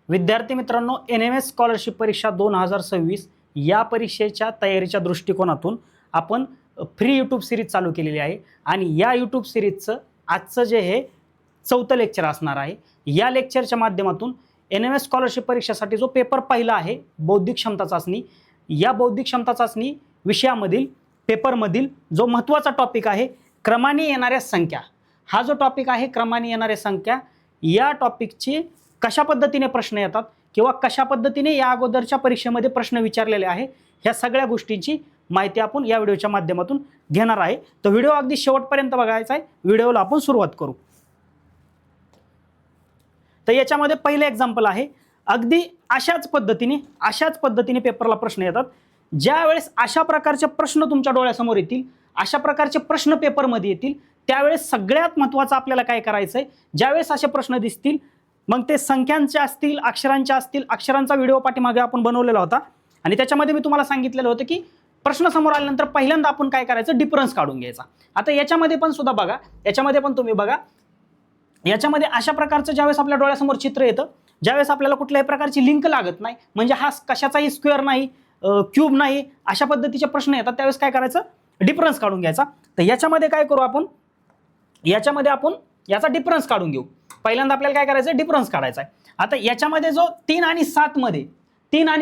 विद्यार्थी मित्रांनो, NMS scholarship परीक्षा 2026 या परीक्षेच्या तयारीच्या दृष्टिकोनातून आपण फ्री यूट्यूब सिरीज चालू केलेली आहे आणि या यूट्यूब सिरीजचं आजचं जे हे 4थं लेक्चर असणार आहे. या लेक्चरच्या माध्यमातून NMS स्कॉलरशिप परीक्षेसाठी जो पेपर पहिला आहे बौद्धिक क्षमता चाचणी, या बौद्धिक क्षमता चाचणी विषयामधील पेपरमधील जो महत्त्वाचा टॉपिक आहे क्रमाने येणाऱ्या संख्या, हा जो टॉपिक आहे क्रमाने येणाऱ्या संख्या, या टॉपिकची कशा पद्धतीने प्रश्न येतात किंवा कशा पद्धतीने या अगोदरच्या परीक्षेमध्ये प्रश्न विचारलेले आहे, ह्या सगळ्या गोष्टींची माहिती आपण या व्हिडिओच्या माध्यमातून घेणार आहे. तर व्हिडिओ अगदी शेवटपर्यंत बघायचा आहे. व्हिडिओला आपण सुरुवात करू. तर याच्यामध्ये पहिलं एक्झाम्पल आहे. अगदी अशाच पद्धतीने पेपरला प्रश्न येतात. ज्या वेळेस अशा प्रकारचे प्रश्न तुमच्या डोळ्यासमोर येतील, अशा प्रकारचे प्रश्न पेपरमध्ये येतील, त्यावेळेस सगळ्यात महत्त्वाचं आपल्याला काय करायचं आहे, ज्यावेळेस असे प्रश्न दिसतील, मग ते संख्यांचे असतील, अक्षरांचे असतील, अक्षरांचा व्हिडिओ पाठीमागे आपण बनवलेला होता आणि त्याच्यामध्ये मी तुम्हाला सांगितलेलं होतं की प्रश्न समोर आल्यानंतर पहिल्यांदा आपण काय करायचं, डिफरन्स काढून घ्यायचा. आता याच्यामध्ये पण सुद्धा बघा, याच्यामध्ये पण तुम्ही बघा, याच्यामध्ये अशा प्रकारचं ज्यावेळेस आपल्या डोळ्यासमोर चित्र येतं, ज्यावेळेस आपल्याला कुठल्याही प्रकारची लिंक लागत नाही, म्हणजे हा कशाचाही स्क्वेअर नाही, क्यूब नाही, अशा पद्धतीचे प्रश्न येतात, त्यावेळेस काय करायचं, डिफरन्स काढून घ्यायचा. तर याच्यामध्ये काय करू आपण, याच्यामध्ये आपण याचा डिफरन्स काढून घेऊ. पहिल्यांदा आपल्याला काय करायचं, डिफरन्स काढायचा आहे. आता याच्यामध्ये जो 3 आणि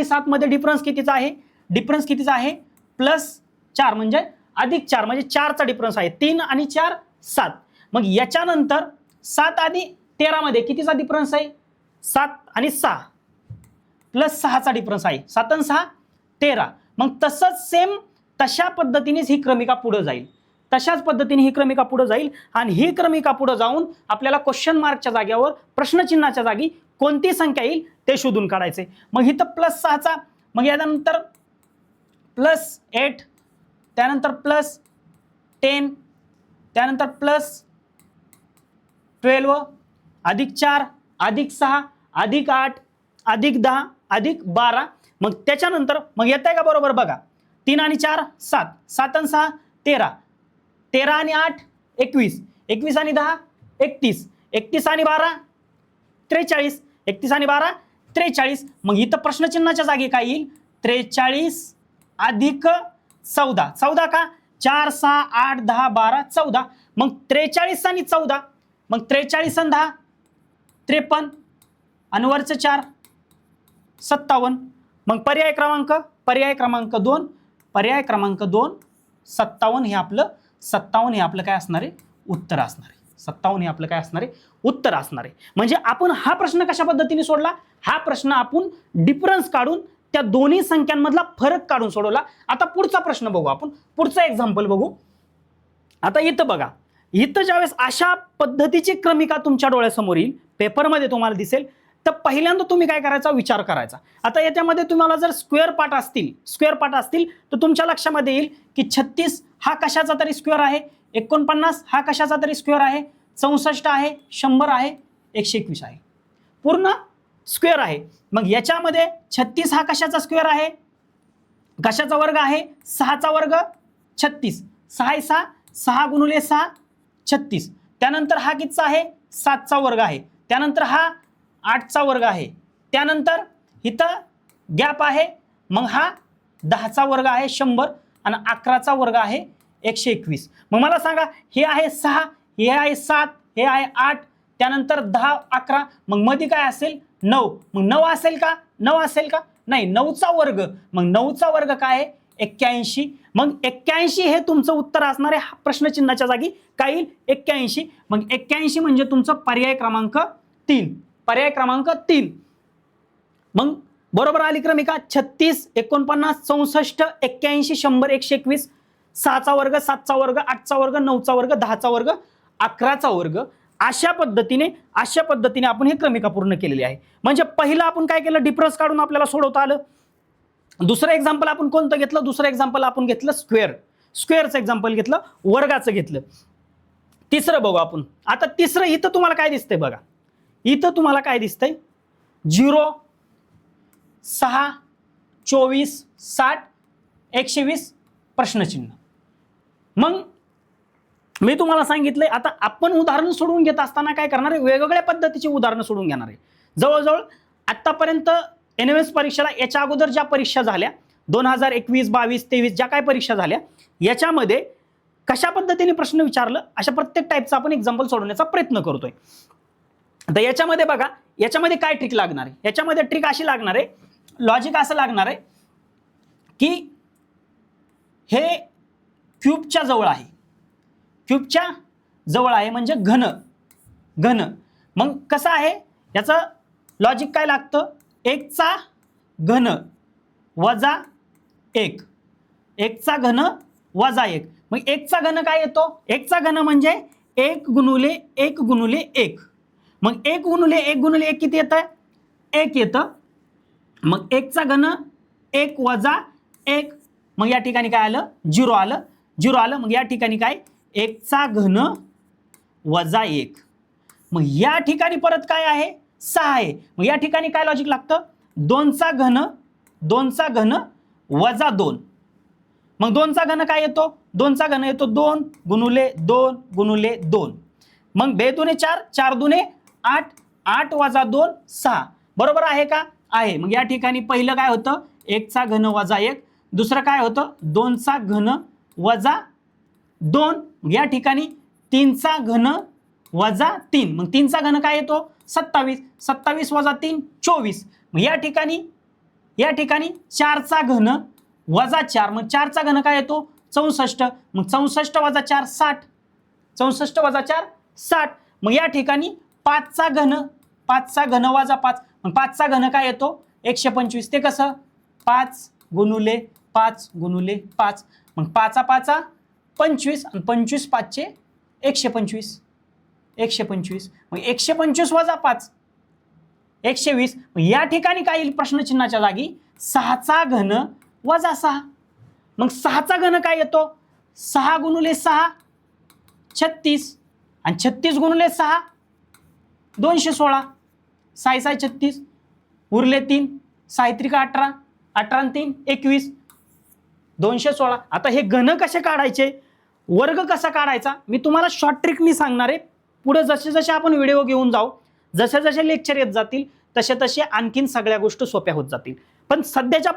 7 मध्ये डिफरन्स कितीचा आहे, डिफरन्स कितीचा आहे, +4 म्हणजे +4 म्हणजे 4चा डिफरन्स आहे. 3 आणि 4 7. मग याच्यानंतर 7 आणि 13 मध्ये कितीचा डिफरन्स आहे, 7 आणि 6 +6चा डिफरन्स आहे. 7 आणि 6 13. मग तसंच सेम तशा पद्धतीनेच ही क्रमिका पुढे जाईल, तशाच पद्धतीने ही क्रमिका पुढे जाईल आणि ही क्रमिका पुढे जाऊन आपल्याला क्वेश्चन मार्कच्या जागेवर, प्रश्नचिन्हाच्या जागी कोणती संख्या येईल ते शोधून काढायचे. मग इथं +6चा, मग यानंतर +8, त्यानंतर +10, त्यानंतर +12, +4, +6, +8, +10, +12. मग त्याच्यानंतर मग येत आहे का बरोबर बघा, 3 आणि 4 7, 7 आणि 6 13, 13 आणि 8 21, 21 आणि 10 31, 31 आणि 12 43, 31 आणि 12 43. मग इथं प्रश्नचिन्हाच्या जागी काय येईल, 43 + 14, 14 का, 4 6 8 10 12 14. मग 43 आणि 14, मग 43 आणि 10 53 आणि वरचं 4 57. मग पर्याय क्रमांक 2, 57 हे आपलं काय असणार आहे, उत्तर असणार आहे. 57 हे आपलं काय असणार आहे, उत्तर असणार आहे. म्हणजे आपण हा प्रश्न कशा पद्धतीने सोडला, हा प्रश्न आपण डिफरन्स काढून त्या दोन्ही संख्यांमधला फरक काढून सोडवला. आता पुढचा प्रश्न बघू, आपण पुढचा एक्झाम्पल बघू. आता इथं बघा, इथं ज्यावेळेस अशा पद्धतीची क्रमिका तुमच्या डोळ्यासमोर येईल, पेपरमध्ये तुम्हाला दिसेल, तर पहिल्यांदा तुम्ही काय करायचा, विचार करायचा. आता याच्यामध्ये तुम्हाला जर स्क्वेअर पार्ट असतील तर तुमच्या लक्षामध्ये येईल की 36 हा कशाचा तरी स्क्वेअर आहे, 49 हा कशाचा तरी स्क्वेअर आहे, 64 आहे, 100 आहे, 121 आहे, पूर्ण स्क्वेअर आहे. मग याच्यामध्ये 36 हा कशाचा स्क्वेअर आहे, कशाचा वर्ग आहे, 6चा वर्ग 36, 6 6 6 गुणिले 6 36. त्यानंतर हा कितीचा आहे, 7चा वर्ग आहे. त्यानंतर हा 8चा वर्ग आहे. त्यानंतर इथं गॅप आहे, मग हा 10चा वर्ग आहे 100 आणि 11चा वर्ग आहे 121. मग मला सांगा, हे आहे 6, हे आहे 7, हे आहे 8, त्यानंतर 10 11, मग मध्ये काय असेल, 9. मग 9 असेल का, 9 असेल का, नाही, 9चा वर्ग. मग 9चा वर्ग काय आहे, 81. मग 81 हे तुमचं उत्तर असणार आहे. प्रश्नचिन्हाच्या जागी काय येईल, 81. मग 81 म्हणजे तुमचं पर्याय क्रमांक 3. मग बरोबर आली क्रमिका. 36 49 64 81 100 121, 6चा वर्ग 7चा वर्ग 8चा वर्ग 9चा वर्ग 10चा वर्ग 11चा वर्ग. अशा पद्धतीने आपण ही क्रमिका पूर्ण केलेली आहे. म्हणजे पहिलं आपण काय केलं, डिफरन्स काढून आपल्याला सोडवता आलं. दुसरं एक्झाम्पल आपण कोणतं घेतलं, दुसरं एक्झाम्पल आपण घेतलं स्क्वेअरचं एक्झाम्पल घेतलं, वर्गाचं घेतलं. तिसरं बघू आपण. आता तिसरं, इथं तुम्हाला काय दिसतंय बघा, इथं तुम्हाला काय दिसतंय, 0 6 24 60 120 प्रश्नचिन्ह. मग मी तुम्हाला सांगितलंय, आता आपण उदाहरण सोडवून घेत असताना काय करणार आहे, वेगवेगळ्या पद्धतीची उदाहरणं सोडून घेणार आहे. जवळजवळ आत्तापर्यंत NMS परीक्षेला याच्या अगोदर ज्या परीक्षा झाल्या 2021, 22, 23 ज्या काय परीक्षा झाल्या याच्यामध्ये कशा पद्धतीने प्रश्न विचारलं अशा प्रत्येक टाईपचा आपण एक्झाम्पल सोडवण्याचा प्रयत्न करतोय. तर याच्यामध्ये बघा, याच्यामध्ये काय ट्रिक लागणार आहे, याच्यामध्ये ट्रिक अशी लागणार आहे, लॉजिक असं लागणार आहे की हे क्यूबच्या जवळ आहे, क्यूबच्या जवळ आहे म्हणजे घन, घन. मग कसं आहे याचं लॉजिक काय लागतं, 1 चा घन वजा 1, 1 चा घन वजा 1. मग 1 चा घन काय येतो, 1 चा घन म्हणजे 1 गुणुले 1 गुणुले 1. मग 1 गुणुले 1 गुणुले 1 किती येतं, 1 येतं. मग 1 चा घन 1 वजा 1. मग या ठिकाणी काय आलं, 0 आलं, 0 आलं. मग या ठिकाणी काय, 1 चा घन वजा 1. मग या ठिकाणी परत काय आहे, 6 आहे. मग या ठिकाणी काय लॉजिक लागतं, 2 चा घन, 2 चा घन वजा 2. मग 2 चा घन काय येतो, 2 चा घन येतो 2 गुणुले 2 गुणुले 2. मग 2 दुने 4, 4 दुने 8, 8 वजा 2 6. बरोबर आहे का, आहे. मग या ठिकाणी पहिलं काय होतं, 1 चा घन वजा 1. दुसरं काय होतं, 2 चा घन वजा 2. या ठिकाणी 3 चा घन वजा 3. मग 3 चा घन काय येतो, 27. 27 वजा 3 24. मग या ठिकाणी 4 चा घन वजा 4. मग 4 चा घन काय येतो, 64. मग 64 वजा 4 60. 64 वजा 4 60. मग या ठिकाणी 5 चा घन, 5 चा घन वजा 5. मग 5 चा घन काय येतो, 125. ते कसं, 5 गुणुले 5 गुणुले 5. मग 5 5 25 आणि 25 5 125. 125. मग 125 वजा 5 120. मग या ठिकाणी काय येईल प्रश्नचिन्हाच्या जागी, 6 चा घन वजा 6. मग 6 चा घन काय येतो, 6 गुणुले 6 36. आणि 36 गुणुले 6 216. 6 6 36 उरले 3, 6 3 18, 18 आणि 3 21, 216. आता हे घन कसे काढायचे, वर्ग कसा काढायचा मी तुम्हाला शॉर्ट ट्रिकनी सांगणार आहे. पुढे जसे जसे आपण व्हिडिओ घेऊन जाऊ, जसे जसे लेक्चर येत जातील तसे तसे आणखीन सगळ्या गोष्टी सोप्या होत जातील. पण सध्याच्या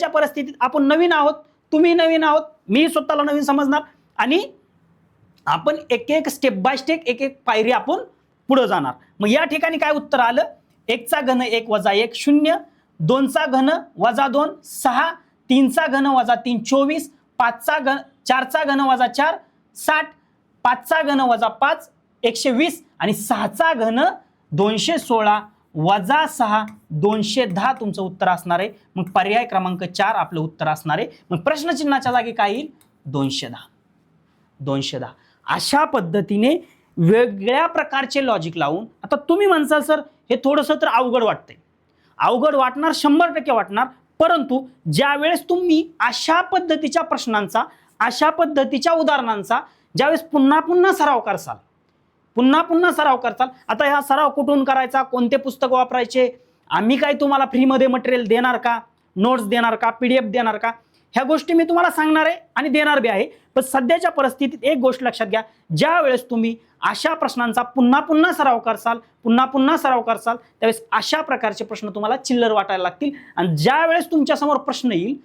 परिस्थितीत आपण नवीन आहोत, तुम्ही नवीन आहोत, मी स्वतःला नवीन समजणार आणि आपण एक एक स्टेप बाय स्टेप एक एक पायरी आपण पुढे जाणार. मग या ठिकाणी काय उत्तर आलं, 1 चा घन 1 वजा 1 0, 2 चा घन वजा 2 6, 3 चा घन वजा 3 24, 5 चा घन 4 चा घन वजा 4 60, 5 चा घन वजा 5 120 आणि 6 चा घन 216 वजा 6 210 तुमचं उत्तर असणार आहे. मग पर्याय क्रमांक 4 आपलं उत्तर असणार आहे. मग प्रश्नचिन्हाच्या जागी काय येईल, 210. 210. अशा पद्धतीने वेगळ्या प्रकारचे लॉजिक लावून, आता तुम्ही म्हणसाल सर हे थोडंसं तर अवघड वाटतंय, अवघड वाटणार, 100% वाटणार. परंतु ज्यावेळेस तुम्ही अशा पद्धतीच्या प्रश्नांचा, अशा पद्धतीच्या उदाहरणांचा ज्यावेळेस पुन्हा पुन्हा सराव करसाल, आता हा सराव कुठून करायचा, कोणते पुस्तक वापरायचे, आम्ही काय तुम्हाला फ्रीमध्ये मटेरियल देणार का, नोट्स देणार का, PDF देणार का, ह्या गोष्टी मी तुम्हाला सांगणार आहे आणि देणार बी आहे. पण सध्याच्या परिस्थितीत एक गोष्ट लक्षात घ्या, ज्या वेळेस तुम्ही अशा प्रश्नांचा पुन्हा पुन्हा सराव करसाल त्यावेळेस अशा प्रकारचे प्रश्न तुम्हाला चिल्लर वाटायला लागतील. आणि ज्या वेळेस तुमच्यासमोर प्रश्न येईल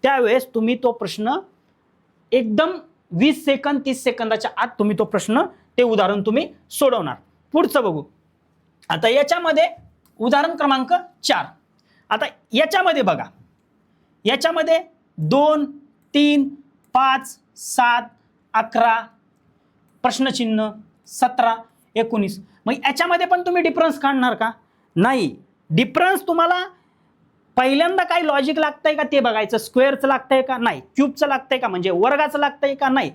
त्यावेळेस तुम्ही तो प्रश्न एकदम 20 सेकंद 30 सेकंदाच्या आत तुम्ही तो प्रश्न, ते उदाहरण तुम्ही सोडवणार. पुढचं बघू. आता याच्यामध्ये उदाहरण क्रमांक 4. आता याच्यामध्ये बघा, याच्यामध्ये 2 3 5 7 11 प्रश्नचिन्ह 17 19. मग याच्यामध्ये पण तुम्ही डिफरन्स काढणार का, नाही. डिफरन्स तुम्हाला पहिल्यांदा काय लॉजिक लागतंय का ते बघायचं, स्क्वेअरचं लागतंय का नाही, क्यूबचं लागतंय का म्हणजे वर्गाचं लागतंय का नाही,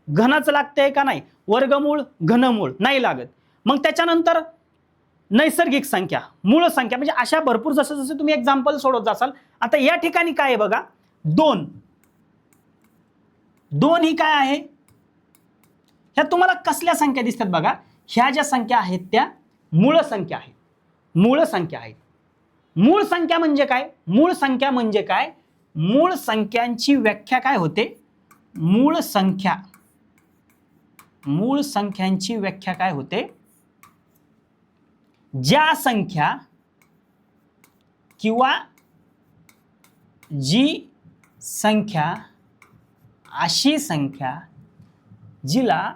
घनाचं लागतंय का नाही, वर्गमूळ घनमूळ नाही लागत. मग त्याच्यानंतर नैसर्गिक संख्या, मूळ संख्या, म्हणजे अशा भरपूर जसं जसं तुम्ही एक्झाम्पल सोडत जासाल. आता या ठिकाणी काय आहे बघा, 2 ही काय आहे, ह्या तुम्हाला कसल्या संख्या दिसतात बघा, ह्या ज्या संख्या आहेत त्या मूळ संख्या आहेत. मूळ संख्या म्हणजे काय, मूळ संख्यांची व्याख्या काय होते, मूळ संख्यांची व्याख्या काय होते, ज्या संख्या किंवा जी संख्या अशी संख्या जिला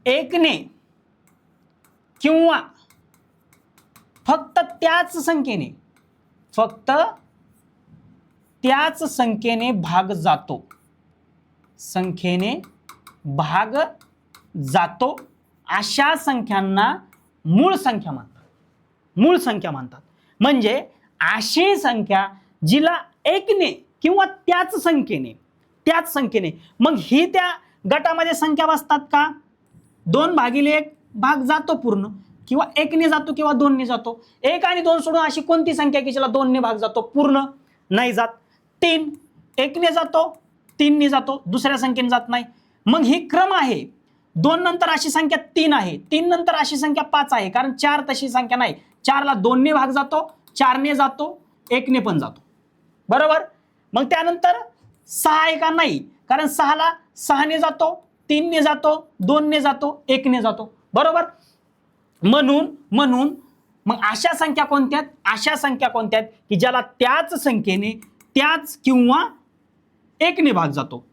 एकने किंवा फक्त त्याच संख्येने भाग जातो, अशा संख्यांना मूळ संख्या म्हणतात. म्हणजे अशी संख्या जिला एकने किंवा त्याच संख्येने मग ही त्या गटामध्ये संख्या बसतात का? 2/1 भाग जातो पूर्ण, किंवा 1ने जातो किंवा 2ने जातो. 1 आणि 2 सोडून अशी कोणती संख्या की जिला 2ने भाग जातो? पूर्ण नाही जात. 3 1ने जातो, 3ने जातो, दुसऱ्या संख्येने जात नाही. मग ही क्रम आहे. 2 नंतर अशी संख्या 3 आहे, 3 नंतर अशी संख्या 5 आहे, कारण 4 तशी संख्या नाही. 4ला 2ने भाग जातो, 4ने जातो, 1ने पण जातो. बरोबर. मग त्यानंतर 6 आहे का? नाही, कारण 6ला 6ने जातो, 3ने जातो, 2ने जातो, 1ने जातो. बरोबर. म्हणून मग अशा संख्या कोणत्या की ज्याला त्याच संख्येने त्याच किंवा 1ने भाग जातो.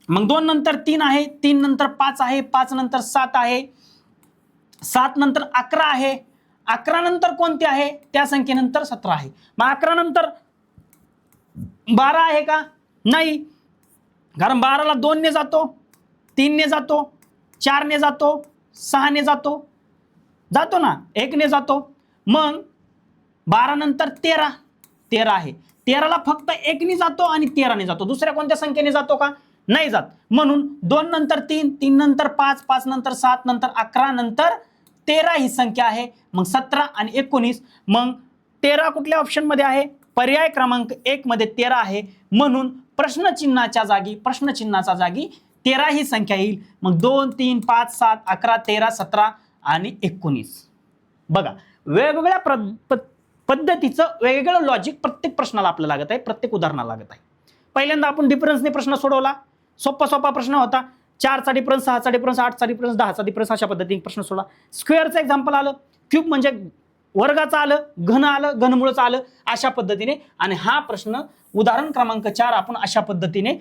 मग 2 नंतर 3 आहे, 3 नंतर 5 आहे, 5 नंतर 7 आहे, 7 नंतर 11 आहे, 11 नंतर कोणते आहे? त्या संख्येनंतर 17 आहे. मग 11 नंतर 12 आहे का? नाही, कारण 12ला 2ने जातो, 3ने जातो, 4ने जातो, 6ने जातो ना, 1ने जातो. मग 12 नंतर 13 आहे. 13ला फक्त 1ने जातो आणि 13ने जातो, दुसऱ्या कोणत्या संख्येने जातो का? नाही जात. म्हणून 2 नंतर 3, 3 नंतर 5, 5 नंतर 7 नंतर 11 नंतर 13 ही संख्या आहे. मग 17 आणि 19. मग 13 कुठल्या ऑप्शन मध्ये आहे? पर्याय क्रमांक 1 मध्ये 13 आहे. म्हणून प्रश्नचिन्हाच्या जागी 13 ही संख्या येईल. मग 2, 3, 5, 7, 11, 13, 17 आणि 19. बघा, वेगवेगळ्या पद्धतीचं वेगवेगळं लॉजिक प्रत्येक प्रश्नाला आपल्याला लागत आहे, प्रत्येक उदाहरणाला लागत आहे. पहिल्यांदा आपण डिफरन्सने प्रश्न सोडवला. सोपा प्रश्न होता. 4चा डिफरन्स, 6चा डिफरन्स, 8चा डिफरन्स, 10चा डिफरन्स, अशा पद्धतीने प्रश्न सोडला. स्क्वेअरचं एक्झाम्पल आलं, क्यूब म्हणजे वर्गाचं आलं, घन आलं, घनमुळचं आलं, अशा पद्धतीने. आणि हा प्रश्न उदाहरण क्रमांक 4 आपण अशा पद्धतीने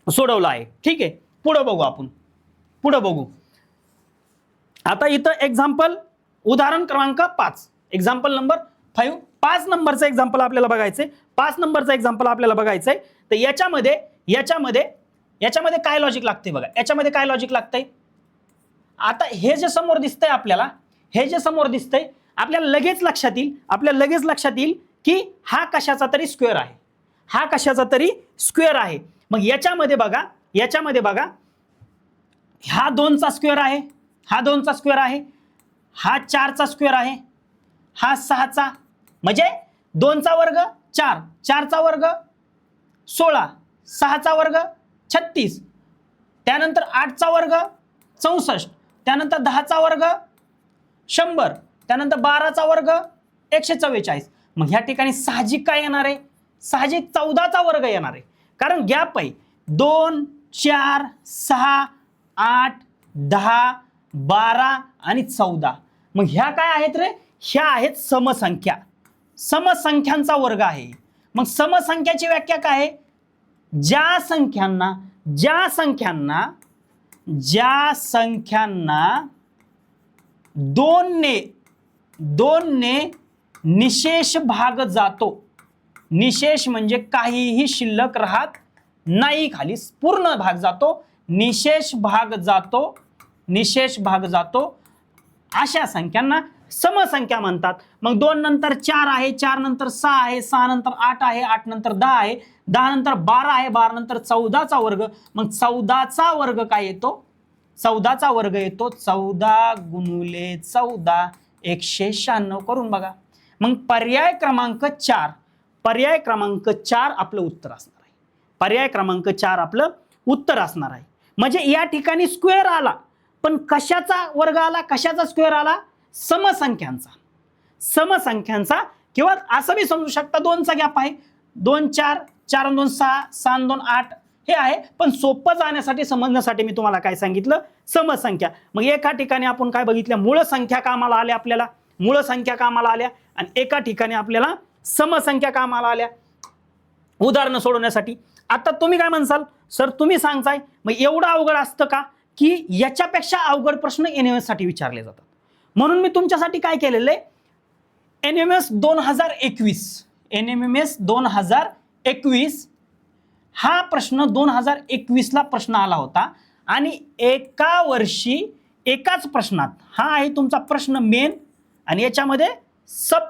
सोडवला आहे. ठीक आहे, पुढे बघू. आता इथं एक्झाम्पल उदाहरण क्रमांक 5, एक्झाम्पल नंबर 5. 5 नंबरचं एक्झाम्पल आपल्याला बघायचंय. 5 नंबरचं एक्झाम्पल आपल्याला बघायचंय. तर याच्यामध्ये काय लॉजिक लागते बघा. याच्यामध्ये काय लॉजिक लागतंय? आता हे जे समोर दिसतंय आपल्याला, आपल्याला लगेच लक्षात येईल की हा कशाचा तरी स्क्वेअर आहे. मग याच्यामध्ये बघा, हा 2चा स्क्वेअर आहे, हा 2चा स्क्वेअर आहे, हा 4चा स्क्वेअर आहे, हा 6चा, म्हणजे 2चा वर्ग 4, 4चा वर्ग 16, 6चा वर्ग 36, त्यानंतर 8चा वर्ग 64, त्यानंतर 10चा वर्ग 100, त्यानंतर 12चा वर्ग 144. मग ह्या ठिकाणी साहजिक काय येणार आहे? साहजिक 14चा वर्ग येणार आहे, कारण गॅप आहे. 2, 4, 6, 8, 10, 12 आणि 14. मग ह्या काय आहेत रे? ह्या आहेत समसंख्यांचा वर्ग आहे. मग समसंख्याची व्याख्या काय आहे? ज्या संख्यांना 2ने निशेष भाग जातो. निशेष म्हणजे काहीही शिल्लक राहत नाही, खाली पूर्ण भाग जातो, निशेष भाग जातो, अशा संख्यांना समसंख्या म्हणतात. मग 2 नंतर 4 आहे, 4 नंतर 6 आहे, 6 नंतर 8 आहे, 8 नंतर 10 आहे, 10 नंतर 12 आहे, 12 नंतर 14चा वर्ग. मग 14चा वर्ग काय येतो? 14चा वर्ग येतो 14 गुणिले 14 196 करून बघा. मग पर्याय क्रमांक 4 आपलं उत्तर असणार आहे. पर्याय क्रमांक 4 आपलं उत्तर असणार आहे. म्हणजे या ठिकाणी स्क्वेअर आला, पण कशाचा वर्ग आला, कशाचा स्क्वेअर आला? समसंख्यांचा. किंवा असं मी समजू शकता 2चा गॅप आहे. 2 4, 4 2 6, 6 2 8, हे आहे, पण सोपं जाण्यासाठी समजण्यासाठी मी तुम्हाला काय सांगितलं, समज संख्या. मग एका ठिकाणी आपण काय बघितलं, मूळ संख्या कामाला आल्या, आपल्याला मूळ संख्या कामाला आल्या, आणि एका ठिकाणी आपल्याला समसंख्या कामाला आल्या उदाहरणं सोडवण्यासाठी. आता तुम्ही काय म्हणसाल, सर तुम्ही सांगताय मग एवढं अवघड असतं का, की याच्यापेक्षा अवघड प्रश्न NMS साठी विचारले जातात. म्हणून मी तुमच्यासाठी काय केलेलं आहे, NMS 2021 NMS 2021 हा प्रश्न 2021 ला प्रश्न आला होता, आणि एका वर्षी एकाच प्रश्नात हा आहे तुमचा प्रश्न मेन, आणि याच्यामध्ये सब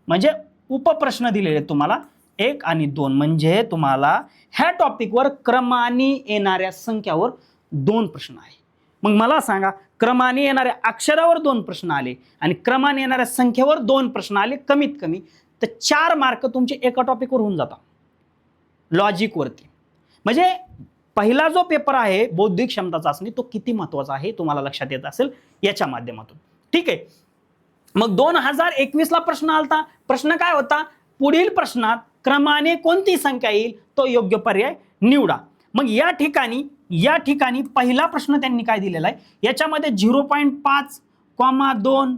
म्हणजे उपप्रश्न दिलेले तुम्हाला 1 आणि 2. म्हणजे तुम्हाला ह्या टॉपिकवर क्रमाने येणाऱ्या संख्यावर 2 प्रश्न आहे. मग मला सांगा, क्रमाने येणाऱ्या अक्षरावर 2 प्रश्न आले आणि क्रमाने येणाऱ्या संख्येवर 2 प्रश्न आले, कमीत कमी तर 4 मार्क तुमचे एका टॉपिकवर होऊन जातात लॉजिकवरती. म्हणजे पहिला जो पेपर आहे बौद्धिक क्षमता चाचणी, तो किती महत्वाचा आहे तुम्हाला लक्षात येत असेल याच्या माध्यमातून. ठीक आहे. मग 2021 ला प्रश्न आलता. प्रश्न काय होता, पुढील प्रश्नात क्रमाने कोणती संख्या येईल तो योग्य पर्याय निवडा. मग या ठिकाणी पहिला प्रश्न त्यांनी काय दिलेला आहे, याच्यामध्ये 0.5, 2,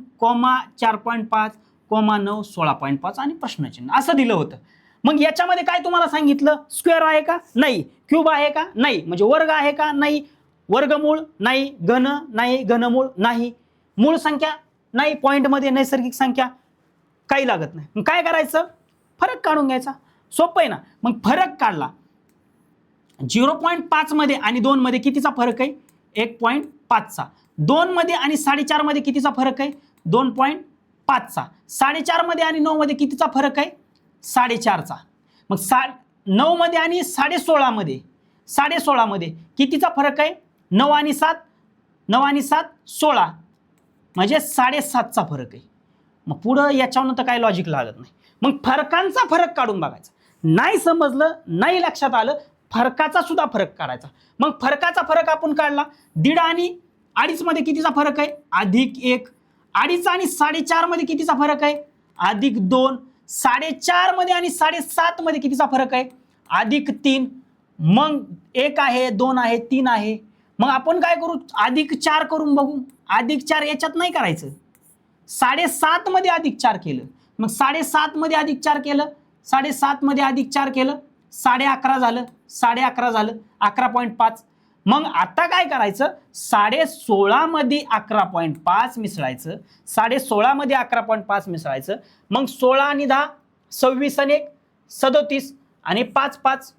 4.5, 9, 16.5 आणि प्रश्नचिन्ह असं दिलं होतं. मग याच्यामध्ये काय तुम्हाला सांगितलं, स्क्वेअर आहे का, नाही. क्यूब आहे का, नाही. म्हणजे वर्ग आहे का, नाही. वर्गमूळ नाही. घन नाही. घनमूळ नाही. मूळ संख्या नाही. पॉइंटमध्ये नैसर्गिक संख्या काही लागत नाही. मग काय करायचं, फरक काढून घ्यायचा. सोपं आहे ना. मग फरक काढला. 0.5 मध्ये आणि 2 मध्ये कितीचा फरक आहे, 1.5 चा. 2 मध्ये आणि 4.5 मध्ये कितीचा फरक आहे, 2.5 चा. 4.5 मध्ये आणि 9 मध्ये कितीचा फरक आहे, 4.5 चा. मग 9 मध्ये आणि 16.5 मध्ये कितीचा फरक आहे, 9 आणि 7 16, म्हणजे 7.5 चा फरक आहे. मग पुढं याच्यावरून तर काही लॉजिक लागत नाही. मग फरकांचा फरक काढून बघायचा. नाही समजलं, नाही लक्षात आलं, फरकाचा सुद्धा फरक काढायचा. मग फरकाचा फरक आपण काढला. 1.5 आणि 2.5 मध्ये कितीचा फरक आहे, +1. 2.5 आणि 4.5 मध्ये कितीचा फरक आहे, +2. 4.5 मध्ये आणि 7.5 मध्ये कितीचा फरक आहे, +3. मग 1 आहे, 2 आहे, 3 आहे. मग आपण काय करू, +4 करून बघू. +4 याच्यात नाही करायचं. 7.5 मध्ये +4 केलं, मग 7.5 मध्ये +4 केलं, 7.5 मध्ये +4 केलं, 11.5 झालं, 11.5 झालं, 11.5. मग आता काय करायचं, 16.5 मध्ये 11.5 मिसळायचं, 16.5 मध्ये 11.5 मिसळायचं. मग 16 आणि 10 26 आणि 1 37 आणि 5 5,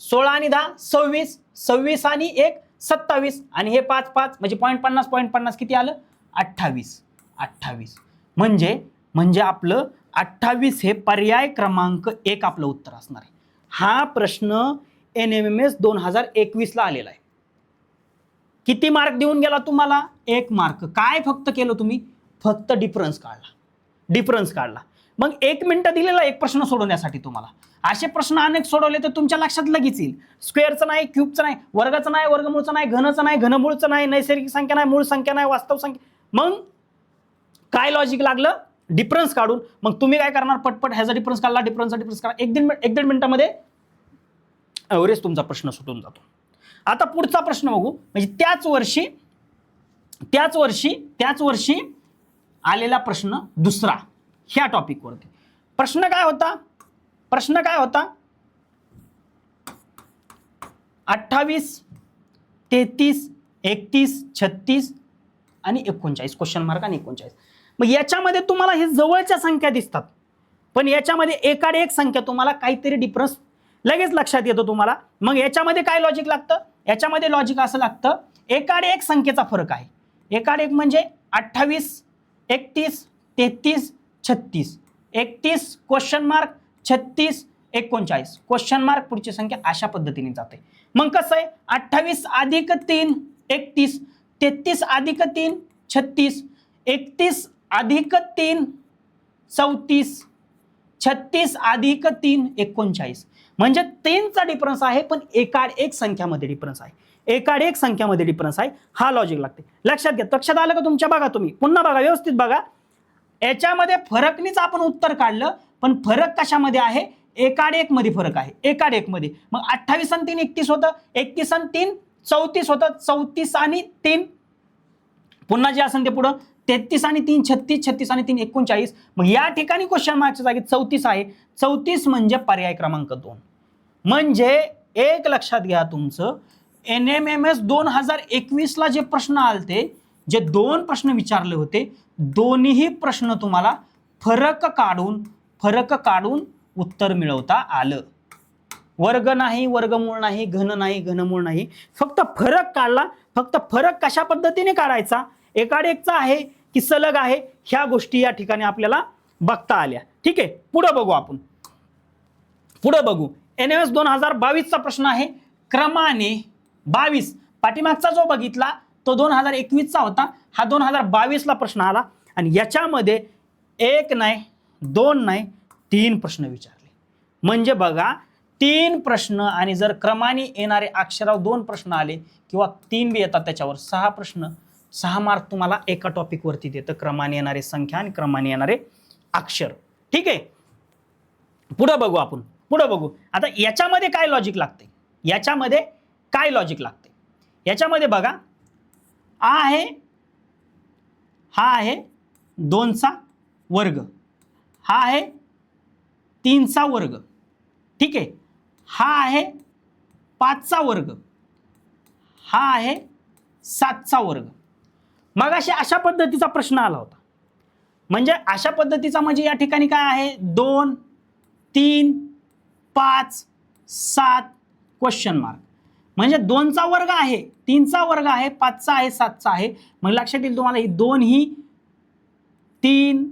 16 आणि 10 26, 26 आणि 1 27 आणि हे 5 5, म्हणजे 0.50 किती आलं, 28. म्हणजे आपलं 28 हे पर्याय क्रमांक 1 आपलं उत्तर असणार आहे. हा प्रश्न NMS 2021 ला आलेला आहे. किती मार्क देऊन गेला तुम्हाला, 1 मार्क. काय फक्त केलं तुम्ही, फक्त डिफरन्स काढला. मग 1 मिनिट दिलेला एक प्रश्न सोडवण्यासाठी तुम्हाला. असे प्रश्न अनेक सोडवले तर तुमच्या लक्षात लगेच येईल. स्क्वेअरचं नाही, क्यूबचं नाही, वर्गाचं नाही, वर्गमूळचं नाही, घनचं नाही, घनमूळचं नाही, नैसर्गिक संख्या नाही, मूळ संख्या नाही, वास्तव संख्या. मग काय लॉजिक लागलं, डिफरन्स काढून. मग तुम्ही काय करणार, पटपट ह्याचा डिफरन्स काढला, डिफरन्सचा डिफरन्स काढला, 1-1.5 मिनिटामध्ये एवढेच तुमचा प्रश्न सुटून जातो. आता पुढचा प्रश्न बघू. म्हणजे त्याच वर्षी आलेला प्रश्न दुसरा ह्या टॉपिकवरती. प्रश्न काय होता, 28, 33, 31, 36 आणि 39, क्वेश्चन मार्क आणि 39. मग याच्यामध्ये तुम्हाला हे जवळच्या संख्या दिसतात, पण याच्यामध्ये एकाड एक संख्या तुम्हाला काहीतरी डिफरन्स लगेच लक्षात येतो तुम्हाला. मग याच्यामध्ये काय लॉजिक लागतं, याच्यामध्ये लॉजिक असं लागतं, एकाड एक संख्येचा फरक आहे. एकाड एक म्हणजे 28, 31, 33, 36, 31 क्वेश्चन मार्क, 36, 39 क्वेश्चन मार्क, पुढची संख्या अशा पद्धतीने जाते. मग कसं आहे, 28 अधिक 3 31, 33 अधिक 3 36, 31 अधिक 3 34, 36 अधिक 3 39. म्हणजे 3चा डिफरन्स आहे, पण एकाड एक संख्यामध्ये डिफरन्स आहे. एकाड एक संख्यामध्ये डिफरन्स आहे. हा लॉजिक लागते. लक्षात घ्या. लक्षात आलं का तुमच्या, बघा तुम्ही पुन्हा बघा, व्यवस्थित बघा. याच्यामध्ये फरकनीच आपण उत्तर काढलं, पण फरक कशामध्ये आहे, 1 1 मध्ये फरक आहे, 1 1 मध्ये. मग 28 आणि 3 31 होतं, 31 आणि 3 34 होतं, 34 आणि 3 पुन्हा जे असेल ते पुढं 33 आणि 3 36, 36 आणि 3 39. मग या ठिकाणी क्वेश्चन मार्कच्या जागी 34 आहे. 34 म्हणजे पर्याय क्रमांक 2. म्हणजे एक लक्षात घ्या, तुमचं NMMS 2021 ला जे प्रश्न आलते, जे 2 प्रश्न विचारले होते, दोन्ही प्रश्न तुम्हाला फरक काढून उत्तर मिळवता आलं. वर्ग नाही, वर्गमूळ नाही, घन नाही, घनमूळ नाही, फक्त फरक काढला. फक्त फरक कशा पद्धतीने काढायचा, एकाडेकचा आहे की सलग आहे, ह्या गोष्टी या ठिकाणी आपल्याला बघता आल्या. ठीक आहे, पुढे बघू आपण. पुढे बघू. NMS 2022 चा प्रश्न आहे क्रमाने 22. पाठीमागचा जो बघितला तो 2021 चा होता, हा 2022 ला प्रश्न आला. आणि याच्यामध्ये 1 नाही, 2 नाही, 3 प्रश्न विचारले. म्हणजे बघा, 3 प्रश्न, आणि जर क्रमाने येणारे अक्षराव 2 प्रश्न आले किंवा 3 बी येतात त्याच्यावर 6 प्रश्न, 6 मार्क तुम्हाला एका टॉपिक वरती देतं, क्रमाने येणारे संख्या आणि क्रमाने येणारे अक्षर. ठीक आहे, पुढे बघू आपण. पुढे बघू. आता याच्यामध्ये काय लॉजिक लागते, याच्यामध्ये काय लॉजिक लागते, याच्यामध्ये बघा, हा आहे 2 चा वर्ग, हा आहे 3 चा वर्ग. ठीक आहे, हा आहे 5 चा वर्ग, हा आहे 7 चा वर्ग. मग अशा पद्धतीचा प्रश्न आला होता. म्हणजे अशा पद्धतीचा म्हणजे या ठिकाणी काय आहे, 2 3 5 7 क्वेश्चन मार्क. म्हणजे 2 चा वर्ग आहे, 3 चा वर्ग आहे, 5 चा आहे, 7 चा आहे. मग लक्षात येईल तुम्हाला, ही 2 ही 3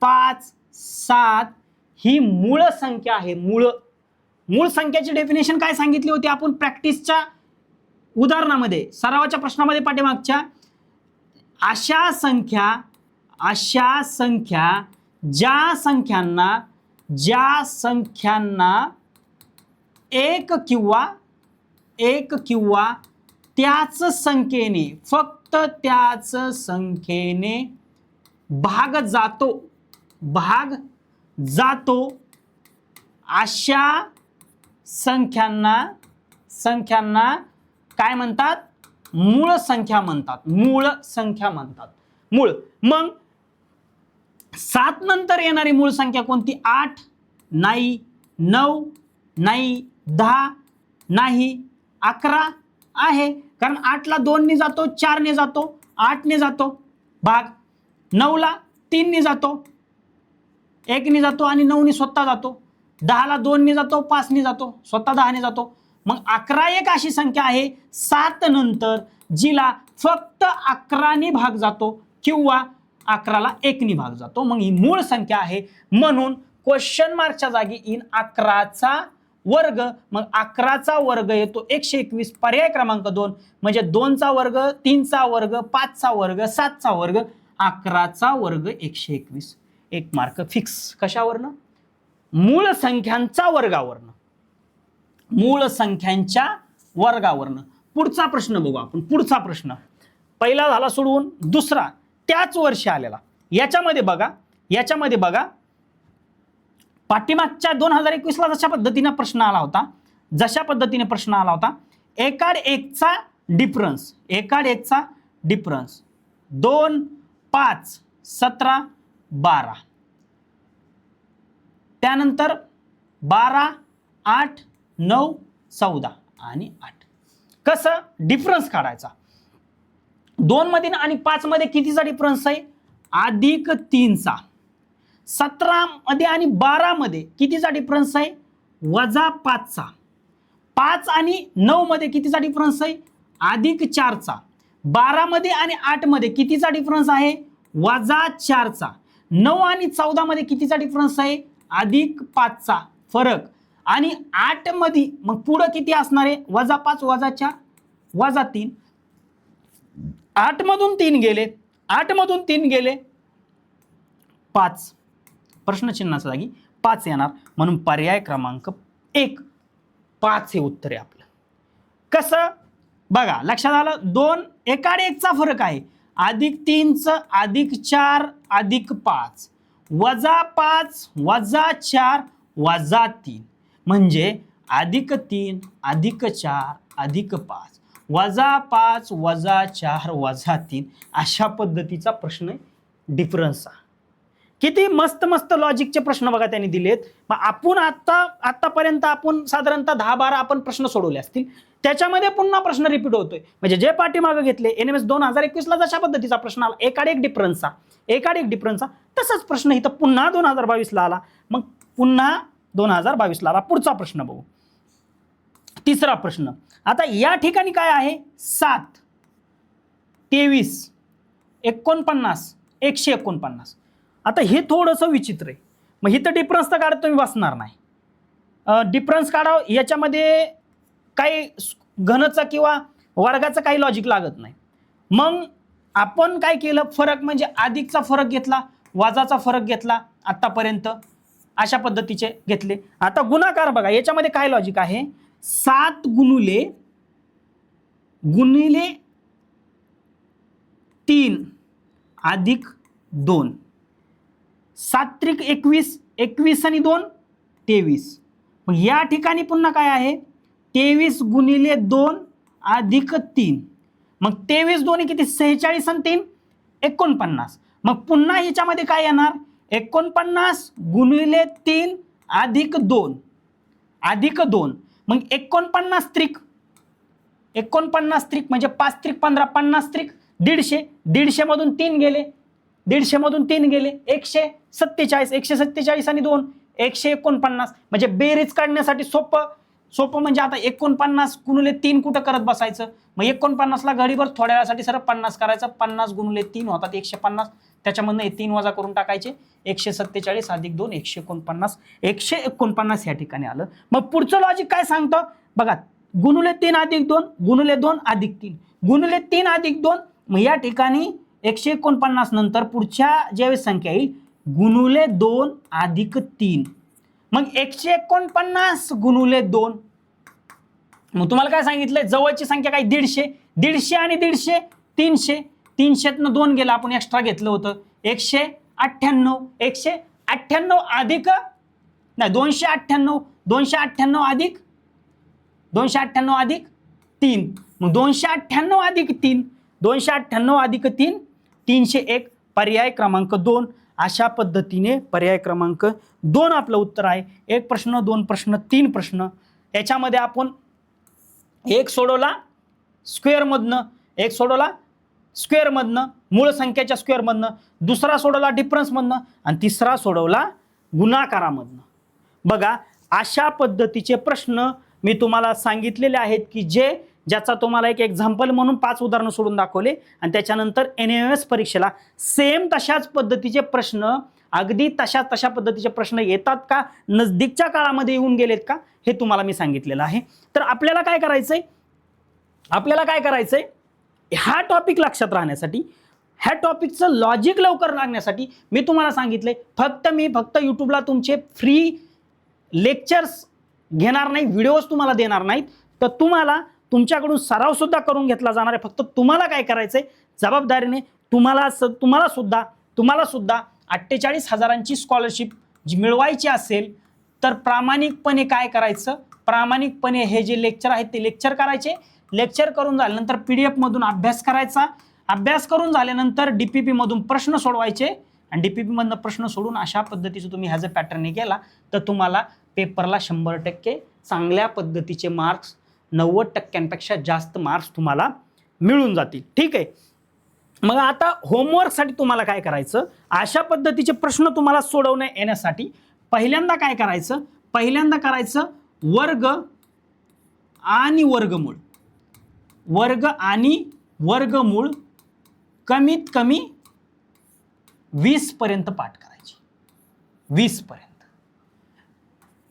5 7 ही मूळ संख्या आहे. मूळ संख्याची डेफिनेशन काय सांगितली होती आपण प्रॅक्टिसच्या उदाहरणामध्ये, सरावाच्या प्रश्नामध्ये पाठीमागच्या, अशा संख्या ज्या संख्यांना एक किंवा त्याच संख्येने, फक्त त्याच संख्येने भाग जातो अशा संख्यांना काय म्हणतात, मूळ संख्या म्हणतात. मूळ. मग 7 नंतर येणारी मूळ संख्या कोणती, 8 नाही, 9 नाही, 10 नाही, 11 आहे. कारण 8 ला 2 ने जातो, 4 ने जातो, 8 ने जातो भाग, 9 ला 3 ने जातो, 1 ने जातो आणि 9 ने स्वतः जातो, 10 ला 2 ने जातो, 5 ने जातो, स्वतः 10 ने जातो. मग 11 एक अशी संख्या आहे 7 नंतर जिला फक्त 11 ने भाग जातो किंवा 11 ला 1 ने भाग जातो. मग ही मूळ संख्या आहे. म्हणून क्वेश्चन मार्कच्या जागी इन 11 चा वर्ग. मग 11 चा वर्ग येतो 121, पर्याय क्रमांक 2. म्हणजे 2 चा वर्ग, 3 चा वर्ग, 5 चा वर्ग, 7 चा वर्ग, 11 चा वर्ग 121. 1 मार्क फिक्स. कशावरनं, मूळ संख्यांच्या वर्गावरनं. पुढचा प्रश्न बघू आपण. पुढचा प्रश्न पहिला झाला सोडवून, दुसरा त्याच वर्षी आलेला. याच्यामध्ये बघा, पाठीमागच्या 2021 ला जशा पद्धतीने प्रश्न आला होता, एकाड एकचा डिफरन्स 2 5 17 12, त्यानंतर 12 8 9 14 आणि 8. कसं डिफरन्स काढायचा, 2 मध्ये आणि 5 मध्ये कितीचा डिफरन्स आहे, अधिक 3 चा. 17 मध्ये आणि 12 मध्ये कितीचा डिफरन्स आहे, वजा 5 चा. 5 आणि 9 मध्ये कितीचा डिफरन्स आहे, अधिक 4 चा. 12 मध्ये आणि 8 मध्ये कितीचा डिफरन्स आहे, वजा 4 चा. 9 आणि 14 मध्ये कितीचा डिफरन्स आहे, अधिक 5 चा फरक. आणि 8 मध्ये मग पुढे किती असणार आहे, वजा 5 वजा 4 वजा 3. 8 मधून 3 गेले 5. प्रश्नचिन्हाच्या जागी 5 येणार. म्हणून पर्याय क्रमांक 1 5 हे उत्तर आहे आपलं. कसं बघा, लक्षात आलं, 2 एकाड एकचा फरक आहे, अधिक 3 च, अधिक 4 अधिक 5 वजा 5 वजा 4 -3 म्हणजे +3 +4 +5 -5 -4 -3 अशा पद्धतीचा प्रश्न आहे डिफरन्सचा. किती मस्त मस्त लॉजिकचे प्रश्न बघा त्यांनी दिलेत. मग आपण आतापर्यंत आपण साधारणतः 10-12 आपण प्रश्न सोडवले असतील. त्याच्यामध्ये पुन्हा प्रश्न रिपीट होतोय. म्हणजे जे पाठीमागे घेतले NMS 2021 ला जशा पद्धतीचा प्रश्न आला एकाड एक डिफरन्सचा तसाच प्रश्न इथं पुन्हा 2022 ला आला. मग पुन्हा 2022 ला आला. पुढचा प्रश्न बघू. तिसरा प्रश्न. आता या ठिकाणी काय आहे 7 23 49 149. आता हे थोडंसं विचित्र आहे. मग इथं डिफरन्स तर काढत तुम्ही बसणार नाही. डिफरन्स काढावं याच्यामध्ये काही घनचा किंवा वर्गाचं काही लॉजिक लागत नाही. मग आपण काय केलं फरक म्हणजे अधिकचा फरक घेतला वजाचा फरक घेतला आतापर्यंत अशा पद्धतीचे घेतले. आता गुणाकार बघा याच्यामध्ये काय लॉजिक आहे 7 गुणिले 3 अधिक 2 7 त्रिक 21 21 आणि 2 23. मग या ठिकाणी पुन्हा काय आहे 23 गुणिले 2 अधिक 3. मग 23 दोन्ही किती 46 आणि 3 49. मग पुन्हा ह्याच्यामध्ये काय येणार 49 गुणिले 3 अधिक 2 मग 49 त्रिक म्हणजे 5 त्रिक 15 50 त्रिक 150 150 मधून 3 गेले 147 147 आणि 2 149. म्हणजे बेरीज काढण्यासाठी सोपं म्हणजे आता 49 गुणिले 3 कुठं करत बसायचं. मग 49 ला घडीभर थोड्या वेळासाठी सरळ 50 करायचं. 50 गुणिले 3 होतात 150. त्याच्यामधनं 3 वजा करून टाकायचे 147 अधिक 2 149 या ठिकाणी आलं. मग पुढचं लॉजिक काय सांगतं बघा गुणिले 3 अधिक 2 गुणिले 2 अधिक 3 गुणिले 3 अधिक 2. मग या ठिकाणी 149 नंतर पुढच्या ज्यावेळेस संख्या येईल गुणिले 2 अधिक 3. मग 149 गुणिले 2. मग तुम्हाला काय सांगितलंय जवळची संख्या काय 150 आणि 150 300 300तनं 2 गेला आपण एक्स्ट्रा घेतलं होतं 198 अधिक नाही 298 अधिक 3. मग 298 अधिक 3 301 पर्याय क्रमांक 2. अशा पद्धतीने पर्याय क्रमांक 2 आपलं उत्तर आहे. 1 प्रश्न 2 प्रश्न 3 प्रश्न. याच्यामध्ये आपण एक सोडवला स्क्वेअरमधनं मूळ संख्येच्या स्क्वेअरमधनं, दुसरा सोडवला डिफरन्समधनं आणि तिसरा सोडवला गुणाकारामधनं. बघा अशा पद्धतीचे प्रश्न मी तुम्हाला सांगितलेले आहेत की ज्याचा तुम्हाला एक एक्झाम्पल म्हणून 5 उदाहरणं सोडून दाखवले आणि त्याच्यानंतर NMS परीक्षेला सेम तशाच पद्धतीचे प्रश्न अगदी तशा पद्धतीचे प्रश्न येतात का नजदीकच्या काळामध्ये येऊन गेलेत का हे तुम्हाला मी सांगितलेलं आहे. तर आपल्याला काय करायचंय हा टॉपिक लक्षात राहण्यासाठी ह्या टॉपिकचं लॉजिक लवकर लागण्यासाठी मी तुम्हाला सांगितलंय फक्त यूट्यूबला तुमचे फ्री लेक्चर्स घेणार नाही व्हिडिओज तुम्हाला देणार नाहीत. तर तुमच्याकडून सराव सुद्धा करून घेतला जाणार आहे. फक्त तुम्हाला काय करायचंय जबाबदारीने तुम्हाला सुद्धा 48,000ची स्कॉलरशिप मिळवायची असेल तर प्रामाणिकपणे काय करायचं प्रामाणिकपणे हे जे लेक्चर आहेत ते लेक्चर करायचे. लेक्चर करून झाल्यानंतर PDF मधून अभ्यास करायचा. अभ्यास करून झाल्यानंतर DPP मधून प्रश्न सोडवायचे आणि DPP मधनं प्रश्न सोडून अशा पद्धतीचं तुम्ही ह्या जर पॅटर्नने केला तर तुम्हाला पेपरला 100% चांगल्या पद्धतीचे मार्क्स 90%पेक्षा जास्त मार्क्स तुम्हाला मिळून जातील. ठीक आहे. मग आता होमवर्कसाठी तुम्हाला काय करायचं अशा पद्धतीचे प्रश्न तुम्हाला सोडवण्या येण्यासाठी पहिल्यांदा काय करायचं वर्ग आणि वर्गमूळ कमीत कमी 20 पर्यंत पाठ करायचे. 20 पर्यंत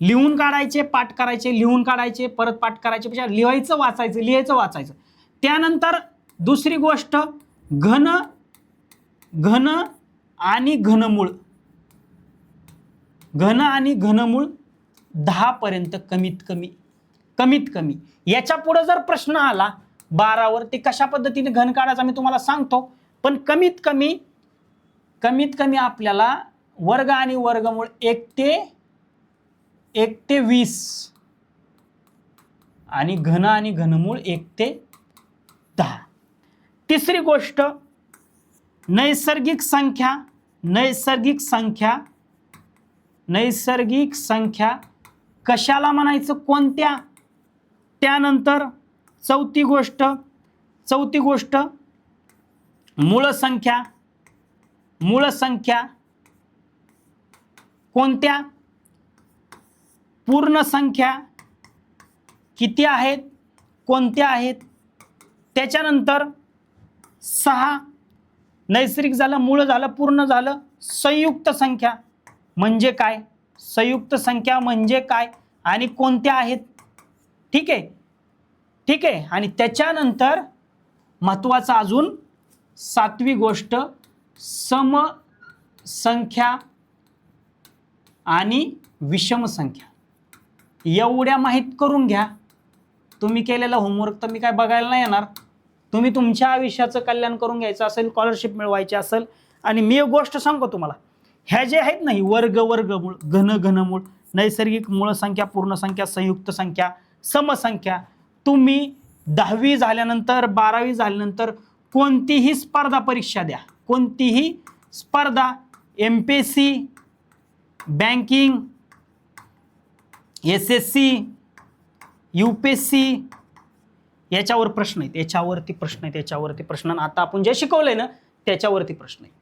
लिहून काढायचे पाठ करायचे लिहून काढायचे परत पाठ करायचे पेक्षा लिहायचं वाचायचं. त्यानंतर दुसरी गोष्ट घन आणि घनमूळ 10 पर्यंत कमीत कमी. याच्या पुढे जर प्रश्न आला 12 वर ते कशा पद्धतीने घन काढायचा मी तुम्हाला सांगतो. पण कमीत कमी आपल्याला वर्ग आणि वर्गमूळ 1 ते 1 ते 20 आणि घन आणि घनमूळ 1 ते 10. तिसरी गोष्ट, नैसर्गिक संख्या कशाला म्हणायचं, कोणत्या. त्यानंतर चौथी गोष्ट मूळ संख्या कोणत्या, पूर्ण संख्या किती आहेत, कोणत्या आहेत. त्याच्यानंतर 6, नैसर्गिक झालं, मूळ झालं, पूर्ण झालं. संयुक्त संख्या म्हणजे काय, संयुक्त संख्या म्हणजे काय आणि कोणत्या आहेत. ठीक आहे. आणि त्याच्यानंतर महत्त्वाचं अजून 7वी गोष्ट, समसंख्या आणि विषम संख्या. एवढ्या माहीत करून घ्या. तुम्ही केलेला होमवर्क तर मी काय बघायला नाही येणार. तुम्ही तुमच्या आयुष्याचं कल्याण करून घ्यायचं असेल, स्कॉलरशिप मिळवायची असेल. आणि मी एक गोष्ट सांगतो तुम्हाला, ह्या जे आहेत नाही, वर्गमूळ, घनमूळ, नैसर्गिक मूळ संख्या, पूर्ण संख्या, संयुक्त संख्या, समसंख्या, तुम्ही 10वी झाल्यानंतर 12वी झाल्यानंतर कोणतीही स्पर्धा परीक्षा द्या, कोणतीही स्पर्धा, MPSC, बँकिंग, SSC, UPSC, याच्यावर प्रश्न आहेत, याच्यावरती प्रश्न. आता आपण जे शिकवलंय ना त्याच्यावरती प्रश्न आहे.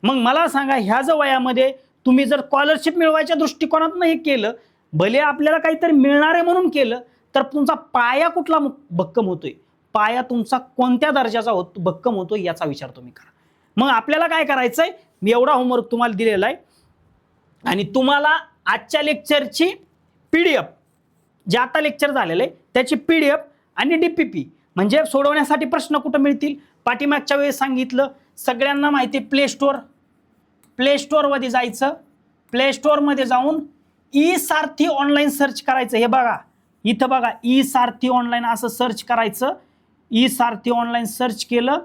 मग मला सांगा, ह्या जो वयामध्ये तुम्ही जर स्कॉलरशिप मिळवायच्या दृष्टिकोनातून हे केलं, भले आपल्याला काहीतरी मिळणार आहे म्हणून केलं, तर तुमचा पाया कुठला भक्कम होतोय, पाया तुमचा कोणत्या दर्जाचा भक्कम होतोय याचा विचार तुम्ही करा. मग आपल्याला काय करायचंय, मी एवढा होमवर्क तुम्हाला दिलेला आहे आणि तुम्हाला आजच्या लेक्चरची PDF, जे आता लेक्चर झालेलं आहे त्याची PDF आणि DPP, म्हणजे सोडवण्यासाठी प्रश्न कुठं मिळतील. पाठीमागच्या वेळेस सांगितलं, सगळ्यांना माहिती आहे, प्ले स्टोअरमध्ये जायचं, प्ले स्टोअरमध्ये जाऊन ई-सारथी ऑनलाईन सर्च करायचं. हे बघा इथं बघा, ई-सारथी ऑनलाईन असं सर्च करायचं. ई-सारथी ऑनलाईन सर्च केलं,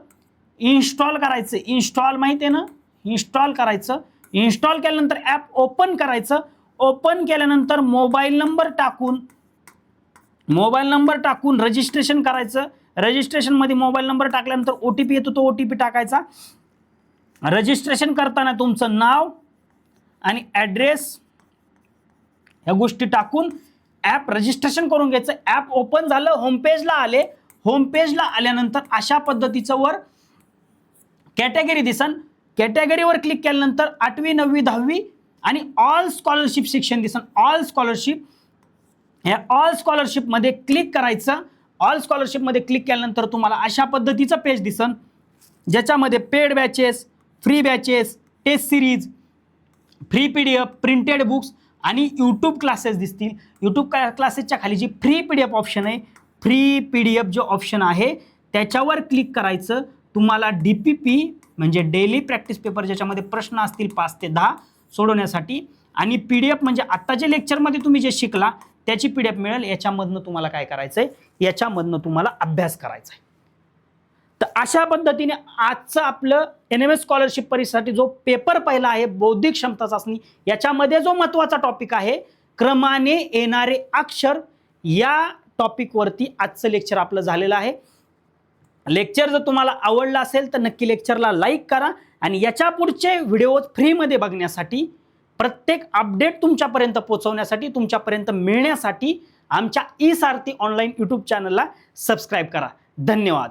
इन्स्टॉल करायचं. इन्स्टॉल माहिती आहे ना, इन्स्टॉल करायचं. इन्स्टॉल केल्यानंतर ॲप ओपन करायचं. ओपन केल्यानंतर मोबाईल नंबर टाकून रजिस्ट्रेशन करायचं. रजिस्ट्रेशनमध्ये मोबाईल नंबर टाकल्यानंतर OTP येतो, तो OTP टाकायचा. रजिस्ट्रेशन करताना तुमचं नाव आणि ॲड्रेस ह्या गोष्टी टाकून ॲप रजिस्ट्रेशन करून घ्यायचं. ॲप ओपन झालं, होमपेजला आले. होमपेजला आल्यानंतर अशा पद्धतीचं वर कॅटेगरी दिसन. कॅटेगरीवर क्लिक केल्यानंतर 8वी 9वी 10वी आणि ऑल स्कॉलरशिप सेक्शन दिसन. ऑल स्कॉलरशिप, ह्या ऑल स्कॉलरशिपमध्ये क्लिक करायचं. ऑल स्कॉलरशिपमध्ये क्लिक केल्यानंतर तुम्हाला अशा पद्धतीचं पेज दिसन, ज्याच्यामध्ये paid batches, free batches, test series, free PDF, printed books आणि यूट्यूब क्लासेस दिसतील. यूट्यूब क्लासेसच्या खाली जी फ्री PDF ऑप्शन आहे, फ्री PDF जो ऑप्शन आहे त्याच्यावर क्लिक करायचं. तुम्हाला DPP म्हणजे डेली प्रॅक्टिस पेपर, ज्याच्यामध्ये प्रश्न असतील 5 ते 10 सोडवण्यासाठी, आणि PDF म्हणजे आत्ताच्या लेक्चरमध्ये तुम्ही जे शिकला त्याची PDF मिळेल. याच्यामधनं तुम्हाला काय करायचं आहे, याच्यामधनं तुम्हाला अभ्यास करायचा आहे. तर अशा पद्धतीने आजचं आपलं NMS स्कॉलरशिप परीक्षेसाठी जो पेपर पहिला आहे, बौद्धिक क्षमता चाचणी, याच्यामध्ये जो महत्त्वाचा टॉपिक आहे, क्रमाने येणारे अक्षर, या टॉपिकवरती आजचं लेक्चर आपलं झालेलं आहे. लेक्चर जर तुम्हाला आवडलं असेल तर नक्की लेक्चरला लाईक करा आणि याच्या पुढचे व्हिडिओ फ्रीमध्ये बघण्यासाठी, प्रत्येक अपडेट तुमच्यापर्यंत पोहोचवण्यासाठी, तुमच्यापर्यंत मिळण्यासाठी आमच्या ई-सारथी ऑनलाईन यूट्यूब चॅनलला सबस्क्राईब करा. धन्यवाद.